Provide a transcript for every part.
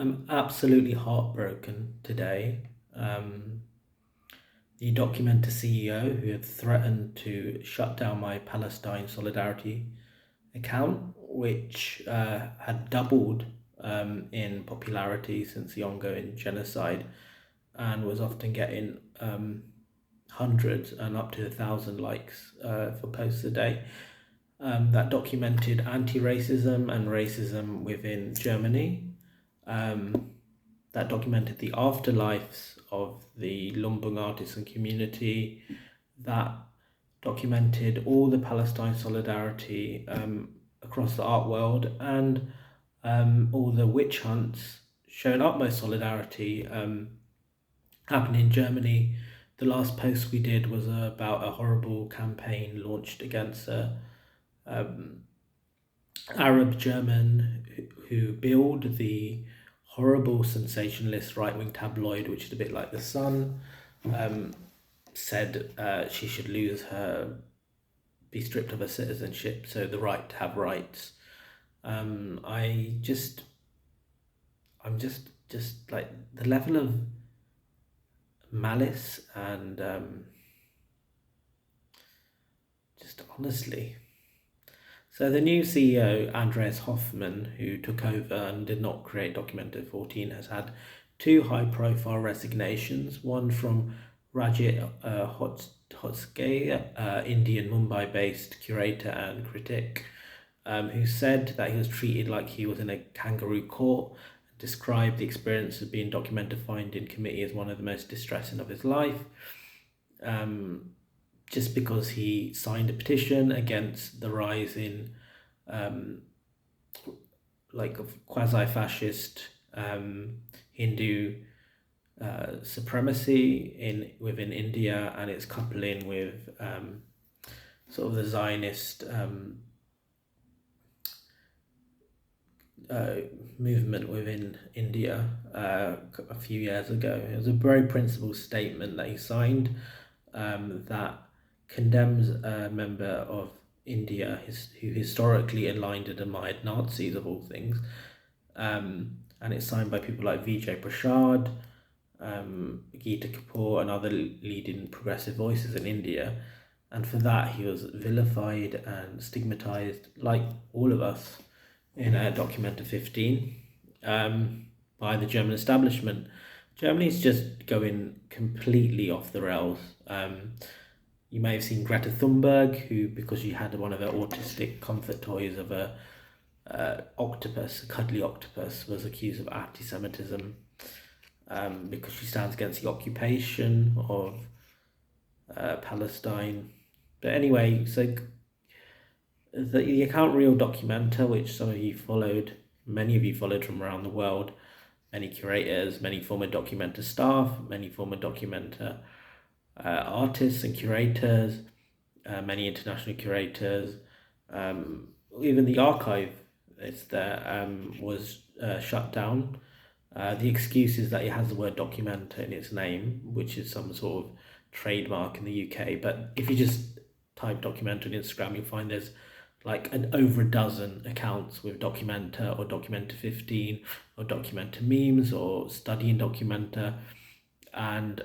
I'm absolutely heartbroken today. Um, the Documenta CEO, who had threatened to shut down my Palestine Solidarity account, which had doubled in popularity since the ongoing genocide and was often getting hundreds and up to 1,000 likes for posts a day. That documented anti-racism and racism within Germany. Um, that documented the afterlives of the Lumbung artisan community, that documented all the Palestine solidarity across the art world, and all the witch hunts showing utmost solidarity happening in Germany. The last post we did was about a horrible campaign launched against a um, Arab German who build the horrible sensationalist right wing tabloid, which is a bit like The Sun, um, said she should be stripped of her citizenship, so the right to have rights. Um, I just, just like the level of malice and just honestly. So the new CEO, Andreas Hoffmann, who took over and did not create Documenta 14, has had two high-profile resignations, one from Rajit Hotske, Indian Mumbai-based curator and critic, who said that he was treated like he was in a kangaroo court, described the experience of being Documenta fined in committee as one of the most distressing of his life. Just because he signed a petition against the rise in of quasi-fascist Hindu supremacy within India, and its coupling with sort of the Zionist movement within India a few years ago. It was a very principled statement that he signed that condemns a member of India who historically aligned and admired Nazis of all things. And it's signed by people like Vijay Prashad, Geeta Kapoor, and other leading progressive voices in India. And for that, he was vilified and stigmatized, like all of us, in Documenta 15 by the German establishment. Germany's just going completely off the rails. You may have seen Greta Thunberg, who, because she had one of her autistic comfort toys of a octopus, a cuddly octopus, was accused of anti-Semitism because she stands against the occupation of Palestine. But anyway, so the account Real Documenta, which some of you followed, many of you followed from around the world, many curators, many former Documenta staff, many former Documenta artists and curators, many international curators, even the archive was shut down. The excuse is that it has the word Documenta in its name, which is some sort of trademark in the UK. But if you just type Documenta on Instagram, you'll find there's like over a dozen accounts with Documenta or Documenta 15 or Documenta memes or studying Documenta. And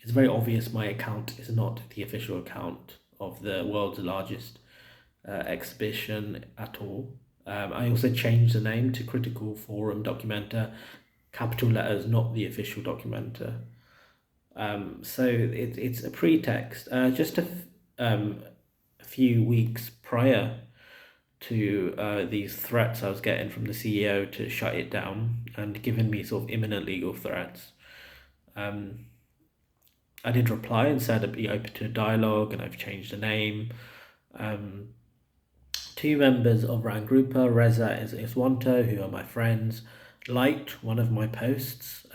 it's very obvious my account is not the official account of the world's largest exhibition at all. I also changed the name to Critical Forum Documenta, capital letters, not the official Documenta. So it's a pretext. Just a few weeks prior to these threats I was getting from the CEO to shut it down and giving me sort of imminent legal threats, I did reply and said I'd be open to a dialogue and I've changed the name. Two members of Rangrupa, Reza and Iswanto, who are my friends, liked one of my posts,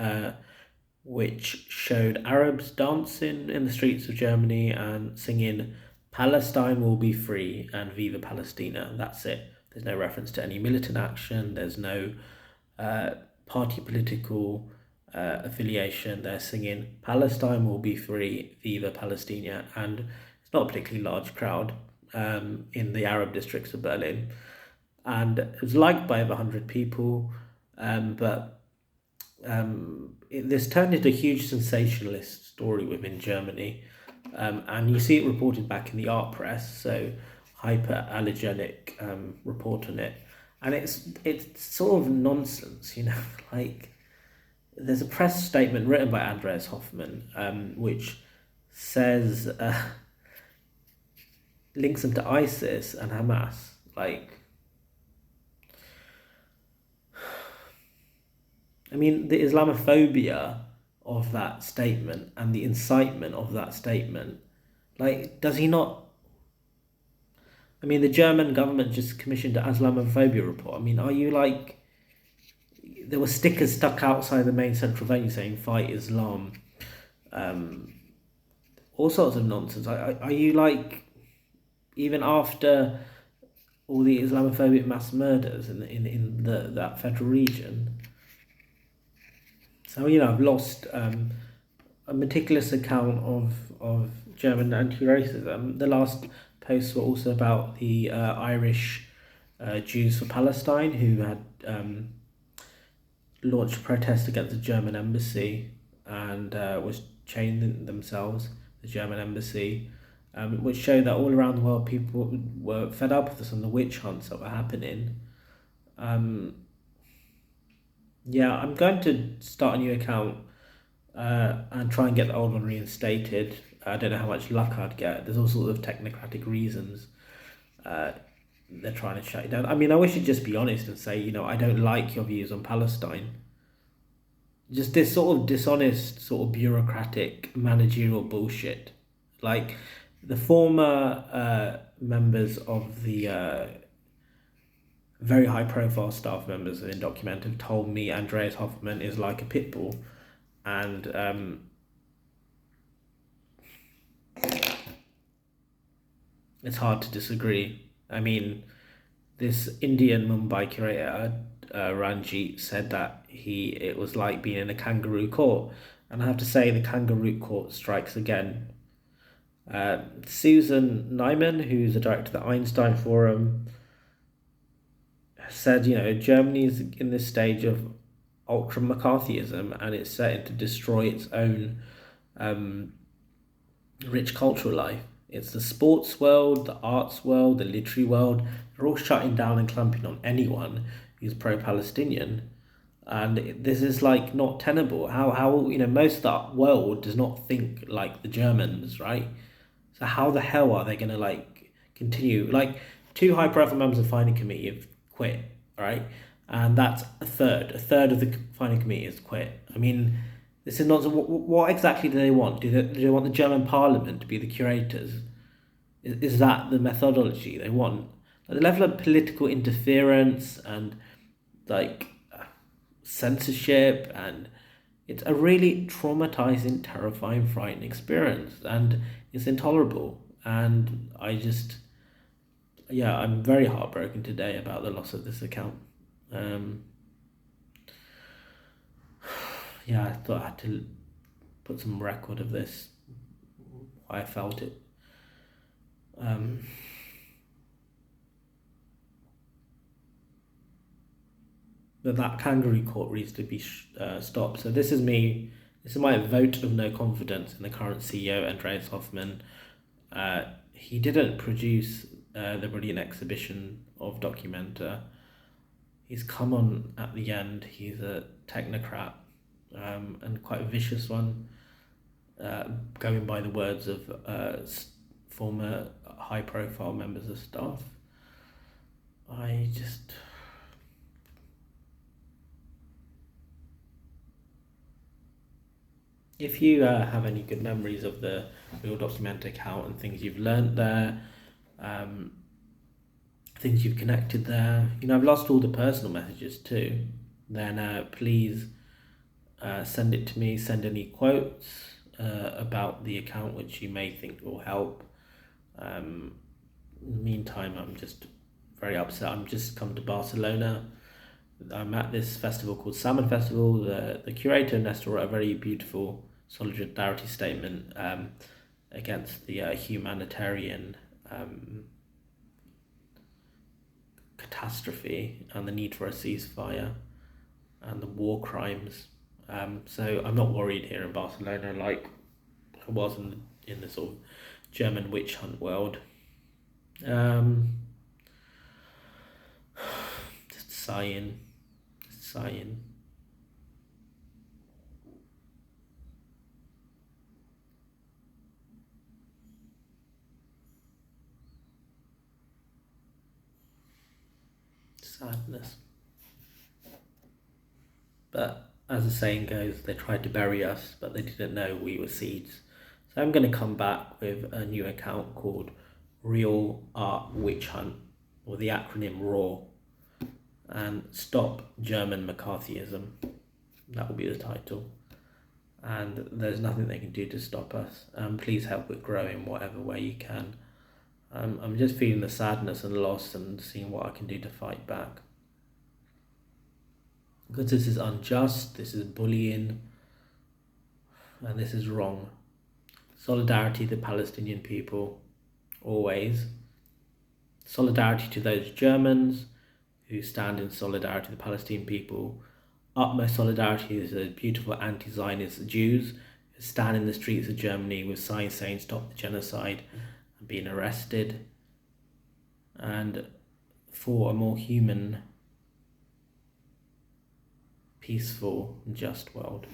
which showed Arabs dancing in the streets of Germany and singing "Palestine will be free" and "Viva Palestina." That's it. There's no reference to any militant action. There's no party political affiliation. They're singing "Palestine will be free, Viva Palestina," and it's not a particularly large crowd in the Arab districts of Berlin. And it was liked by over 100 people. But this turned into a huge sensationalist story within Germany, and you see it reported back in the art press. So hyperallergenic report on it, and it's sort of nonsense, like there's a press statement written by Andreas Hoffmann, which says links them to ISIS and Hamas. Like, I mean, the Islamophobia of that statement and the incitement of that statement, like, does he not? I mean, the German government just commissioned an Islamophobia report. I mean, are you like, there were stickers stuck outside the main central venue saying "Fight Islam," um, all sorts of nonsense. Are you like, even after all the Islamophobic mass murders in that federal region? So I've lost a meticulous account of German anti-racism. The last posts were also about the Irish Jews for Palestine who had launched a protest against the German embassy and was chaining themselves, the German embassy, which showed that all around the world people were fed up with some of the witch hunts that were happening. Yeah, I'm going to start a new account and try and get the old one reinstated. I don't know how much luck I'd get. There's all sorts of technocratic reasons they're trying to shut it down. I mean, I wish you'd just be honest and say, I don't like your views on Palestine. Just this sort of dishonest, sort of bureaucratic, managerial bullshit. Like the former members of the very high profile staff members in Documenta have told me Andreas Hoffmann is like a pit bull. And it's hard to disagree. I mean, this Indian Mumbai curator, Ranjit, said that it was like being in a kangaroo court. And I have to say, the kangaroo court strikes again. Susan Nyman, who's the director of the Einstein Forum, said, Germany's in this stage of ultra McCarthyism and it's certain to destroy its own rich cultural life. It's the sports world, the arts world, the literary world. They're all shutting down and clamping on anyone who's pro-Palestinian. And this is like not tenable. How most of that world does not think like the Germans, right? So how the hell are they going to like continue? Like two high-profile members of the finding committee have quit, right? And that's a third. A third of the finding committee has quit. I mean, this is not. What exactly do they want? Do they want the German Parliament to be the curators? Is that the methodology they want? Like, the level of political interference and like censorship, and it's a really traumatizing, terrifying, frightening experience, and it's intolerable. And I'm very heartbroken today about the loss of this account. I thought I had to put some record of this, why I felt it. But that kangaroo court needs to be stopped. So this is my vote of no confidence in the current CEO, Andreas Hoffmann. He didn't produce the brilliant exhibition of Documenta. He's come on at the end. He's a technocrat, and quite a vicious one, going by the words of former high-profile members of staff. If you have any good memories of the Real Documenta account and things you've learned there, things you've connected there, I've lost all the personal messages too, then please send it to me. Send any quotes about the account which you may think will help. In the meantime, I'm just very upset. I'm just come to Barcelona. I'm at this festival called Salmon Festival. The curator, Nestor, wrote a very beautiful solidarity statement against the humanitarian catastrophe and the need for a ceasefire. and the war crimes. So I'm not worried here in Barcelona like I was in the sort of German witch hunt world. Um, just sighing, just sighing. Sadness. But as the saying goes, they tried to bury us, but they didn't know we were seeds. So I'm going to come back with a new account called Real Art Witch Hunt, or the acronym RAW, and Stop German McCarthyism. That will be the title. And there's nothing they can do to stop us. Please help it grow in whatever way you can. I'm just feeling the sadness and loss and seeing what I can do to fight back. Because this is unjust, this is bullying, and this is wrong. Solidarity to the Palestinian people, always. Solidarity to those Germans who stand in solidarity to the Palestinian people. Utmost solidarity is the beautiful anti-Zionist Jews who stand in the streets of Germany with signs saying stop the genocide and being arrested. And for a more human, peaceful and just world.